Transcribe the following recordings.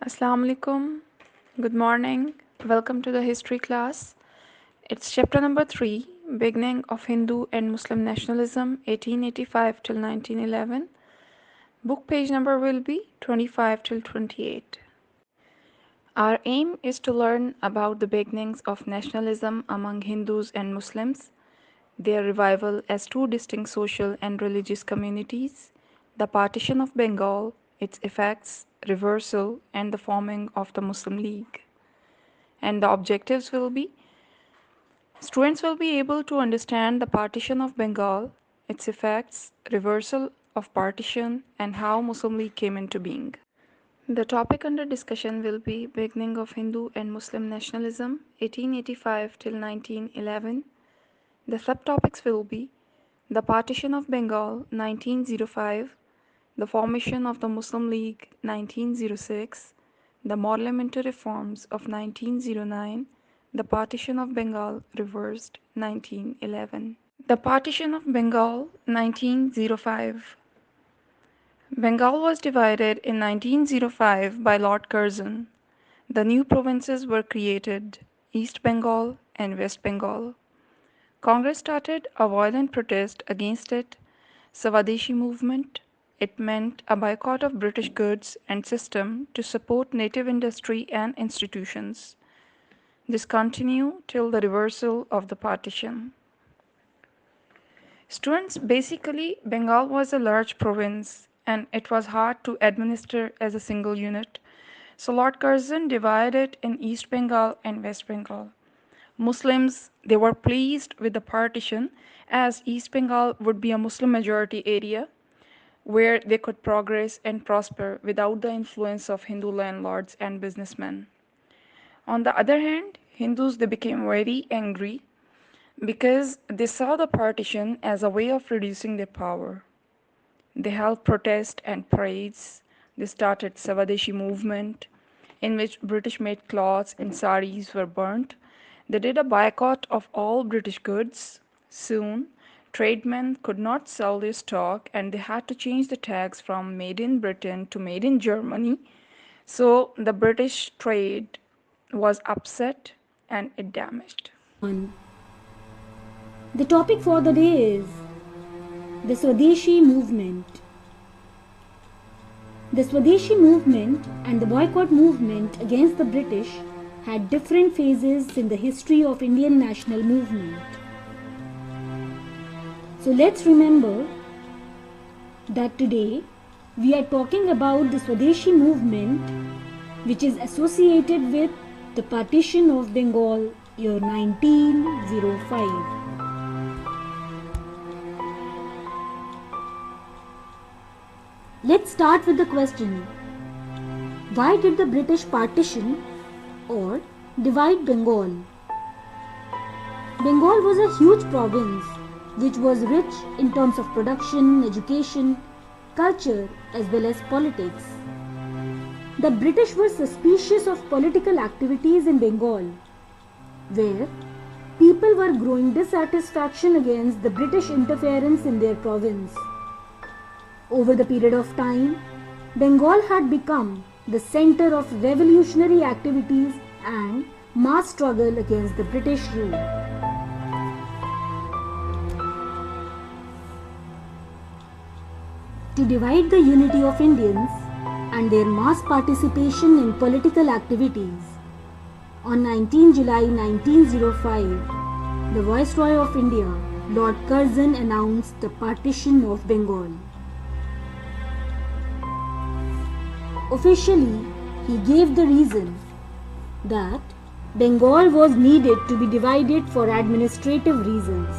Assalamu alaikum. Good morning. Welcome to the history class. It's chapter number 3, beginning of Hindu and Muslim nationalism 1885 till 1911. Book page number will be 25 till 28. Our aim is to learn about the beginnings of nationalism among Hindus and Muslims, their revival as two distinct social and religious communities, the partition of Bengal, its effects, reversal, and the forming of the Muslim League. And the objectives will be students will be able to understand the partition of Bengal, its effects, reversal of partition, and how Muslim League came into being. The topic under discussion will be beginning of Hindu and Muslim nationalism 1885 till 1911. The subtopics will be the partition of Bengal 1905, the formation of the Muslim League 1906, the parliamentary reforms of 1909, the partition of Bengal reversed 1911. The partition of Bengal 1905. Bengal was divided in 1905 by Lord Curzon. The new provinces were created, East Bengal and West Bengal. Congress started a violent protest against it, Swadeshi Movement. It meant a boycott of British goods and system to support native industry and institutions. This continued till the reversal of the partition. Students, basically, Bengal was a large province and it was hard to administer as a single unit. So Lord Curzon divided in East Bengal and West Bengal. Muslims, they were pleased with the partition as East Bengal would be a Muslim majority area where they could progress and prosper without the influence of Hindu landlords and businessmen. On the other hand, Hindus, they became very angry because they saw the partition as a way of reducing their power. They held protests and parades. They started Swadeshi Movement, in which British-made cloths and saris were burnt. They did a boycott of all British goods. Soon, tradesmen could not sell their stock and they had to change the tags from made in Britain to made in Germany. So the British trade was upset and it damaged. The topic for the day is the Swadeshi Movement. The Swadeshi Movement and the boycott movement against the British had different phases in the history of Indian national movement. So let's remember that today we are talking about the Swadeshi Movement, which is associated with the partition of Bengal year 1905. Let's start with the question, why did the British partition or divide Bengal? Bengal was a huge province which was rich in terms of production, education, culture as well as politics. The British were suspicious of political activities in Bengal, where people were growing dissatisfaction against the British interference in their province. Over the period of time, Bengal had become the center of revolutionary activities and mass struggle against the British rule. To divide the unity of Indians and their mass participation in political activities, on 19 July 1905, the Viceroy of India, Lord Curzon, announced the partition of Bengal. Officially, he gave the reason that Bengal was needed to be divided for administrative reasons.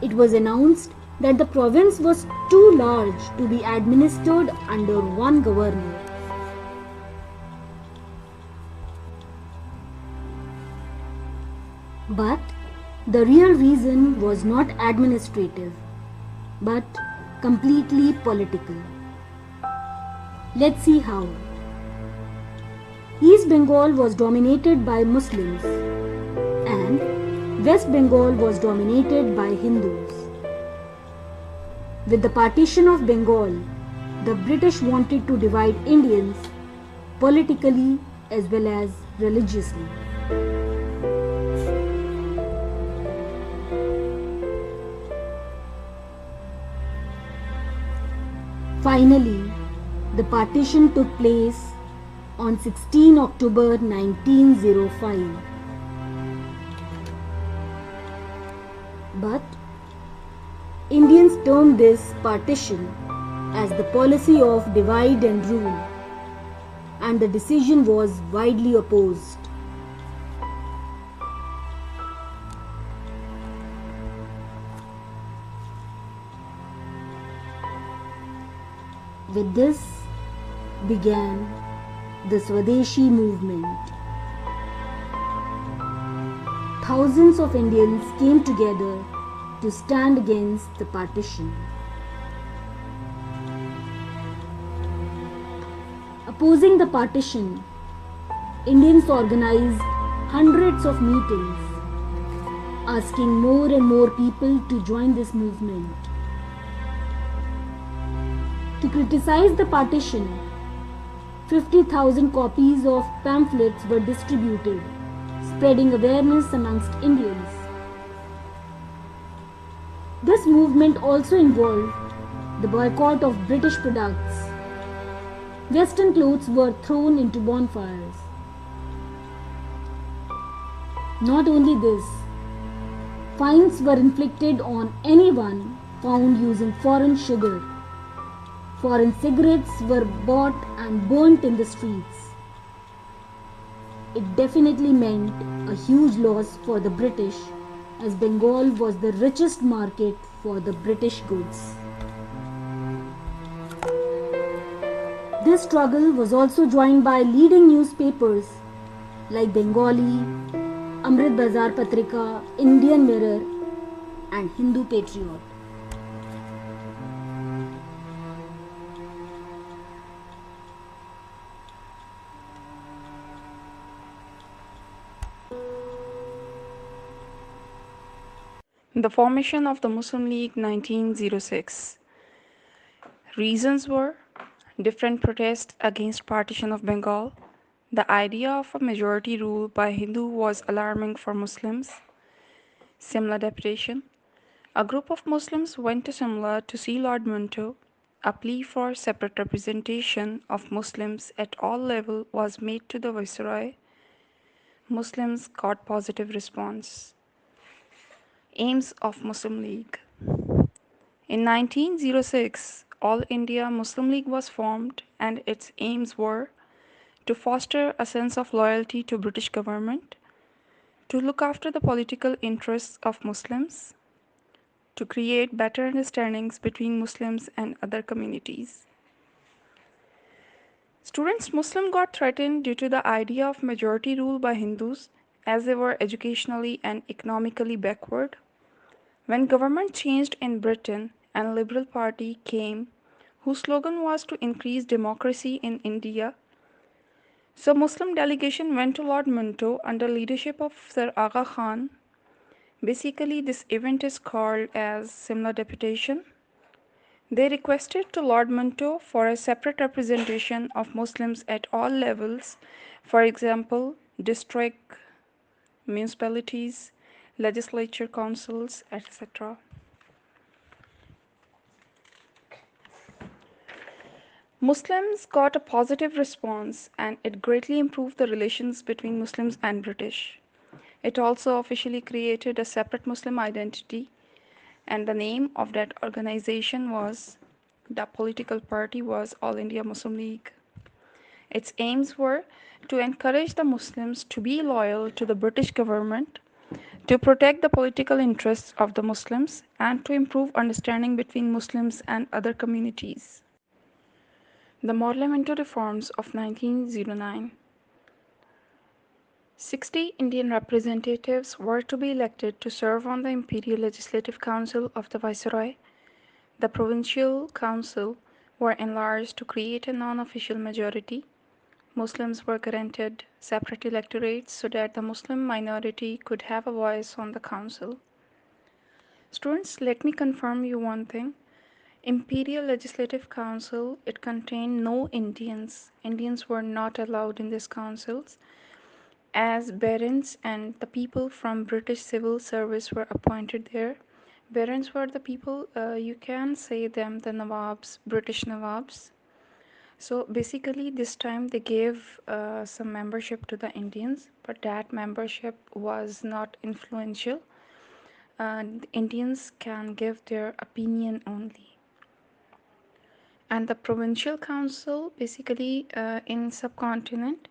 It was announced that the province was too large to be administered under one governor. But the real reason was not administrative, but completely political. Let's see how. East Bengal was dominated by Muslims and West Bengal was dominated by Hindus. With the partition of Bengal, the British wanted to divide Indians politically as well as religiously. Finally, the partition took place on 16 October 1905. But Indians termed this partition as the policy of divide and rule, and the decision was widely opposed. With this began the Swadeshi Movement. Thousands of Indians came together to stand against the partition. Opposing the partition, Indians organized hundreds of meetings, asking more and more people to join this movement. To criticize the partition, 50,000 copies of pamphlets were distributed, spreading awareness amongst Indians. This movement also involved the boycott of British products. Western clothes were thrown into bonfires. Not only this, fines were inflicted on anyone found using foreign sugar. Foreign cigarettes were bought and burnt in the streets. It definitely meant a huge loss for the British, as Bengal was the richest market for the British goods. This struggle was also joined by leading newspapers like Bengali, Amrit Bazar Patrika, Indian Mirror, and Hindu Patriot. The formation of the Muslim League 1906. Reasons were different protests against partition of Bengal. The idea of a majority rule by Hindu was alarming for Muslims. Simla deputation. A group of Muslims went to Simla to see Lord Minto. A plea for separate representation of Muslims at all levels was made to the Viceroy. Muslims got positive response. Aims of Muslim League. In 1906, All India Muslim League was formed and its aims were to foster a sense of loyalty to British government, to look after the political interests of Muslims, to create better understandings between Muslims and other communities. Students Muslim got threatened due to the idea of majority rule by Hindus as they were educationally and economically backward. When government changed in Britain and Liberal Party came, whose slogan was to increase democracy in India, so Muslim delegation went to Lord Minto under leadership of Sir Aga Khan. Basically, this event is called as Simla Deputation. They requested to Lord Minto for a separate representation of Muslims at all levels, for example, district, municipalities, legislature councils, etc. Muslims got a positive response and it greatly improved the relations between Muslims and British. It also officially created a separate Muslim identity, and the name of that organization was, the political party was All India Muslim League. Its aims were to encourage the Muslims to be loyal to the British government, to protect the political interests of the Muslims, and to improve understanding between Muslims and other communities. The Parliamentary reforms of 1909. 60 Indian representatives were to be elected to serve on the Imperial Legislative Council of the Viceroy. The Provincial Council were enlarged to create a non-official majority. Muslims were granted separate electorates so that the Muslim minority could have a voice on the council. Students, let me confirm you one thing. Imperial Legislative Council, it contained no Indians. Indians were not allowed in these councils, as barons and the people from British civil service were appointed there. Barons were the people, you can say them the Nawabs, British Nawabs. So basically, this time they gave some membership to the Indians, but that membership was not influential. The Indians can give their opinion only. And the provincial council, basically in subcontinent,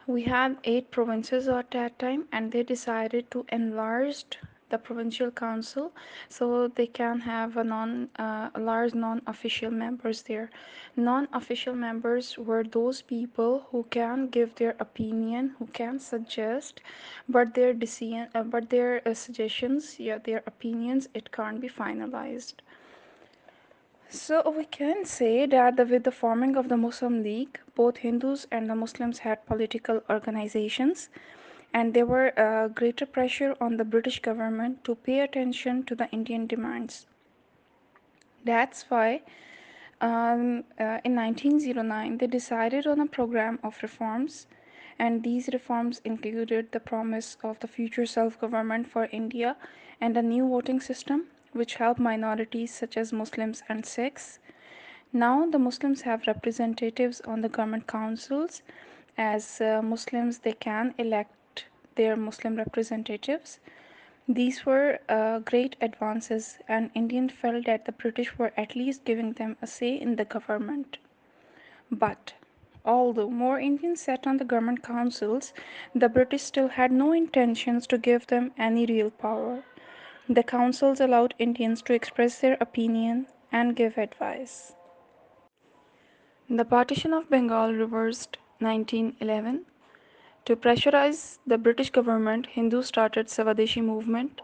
we had 8 provinces at that time, and they decided to enlarge the provincial council so they can have a large non-official members there. Non-official members were those people who can give their opinion, who can suggest, but their decision, but their suggestions, yeah, their opinions, it can't be finalized. So we can say that with the forming of the Muslim League, both Hindus and the Muslims had political organizations, and there were greater pressure on the British government to pay attention to the Indian demands. That's why in 1909 they decided on a program of reforms, and these reforms included the promise of the future self-government for India and a new voting system which helped minorities such as Muslims and Sikhs. Now the Muslims have representatives on the government councils. As Muslims, they can elect their Muslim representatives. These were great advances, and Indians felt that the British were at least giving them a say in the government. But although more Indians sat on the government councils, the British still had no intentions to give them any real power. The councils allowed Indians to express their opinion and give advice. The partition of Bengal reversed 1911. To pressurize the British government, Hindus started Swadeshi Movement.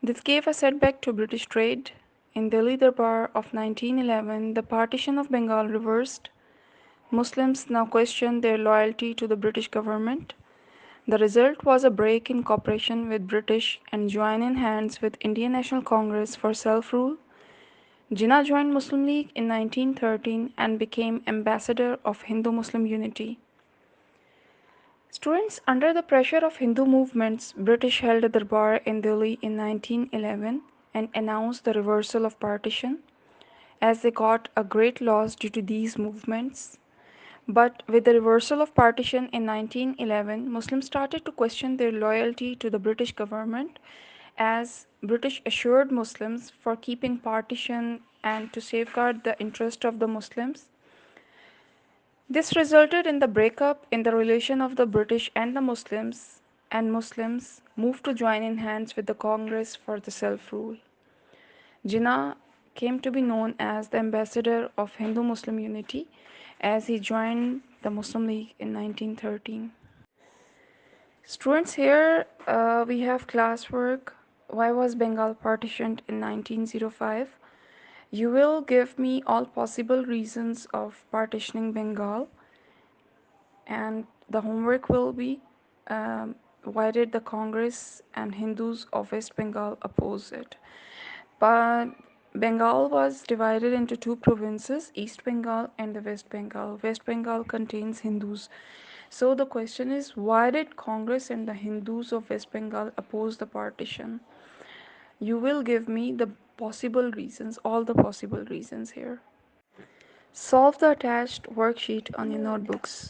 This gave a setback to British trade. In Delhi Darbar of 1911, the partition of Bengal reversed. Muslims now questioned their loyalty to the British government. The result was a break in cooperation with British and join in hands with Indian National Congress for self-rule. Jinnah joined Muslim League in 1913 and became ambassador of Hindu-Muslim unity. Students under the pressure of Hindu movements, British held a darbar in Delhi in 1911 and announced the reversal of partition, as they got a great loss due to these movements. But with the reversal of partition in 1911, Muslims started to question their loyalty to the British government, as British assured Muslims for keeping partition and to safeguard the interest of the Muslims. This resulted in the breakup in the relation of the British and Muslims moved to join in hands with the Congress for the self-rule. Jinnah came to be known as the ambassador of Hindu-Muslim unity, as he joined the Muslim League in 1913. Students, here we have classwork. Why was Bengal partitioned in 1905? You will give me all possible reasons of partitioning Bengal, and the homework will be why did the Congress and Hindus of West Bengal oppose it? But Bengal was divided into 2 provinces, East Bengal and the West Bengal. West Bengal contains Hindus. So the question is, why did Congress and the Hindus of West Bengal oppose the partition? You will give me the possible reasons, all the possible reasons here. Solve the attached worksheet on your notebooks.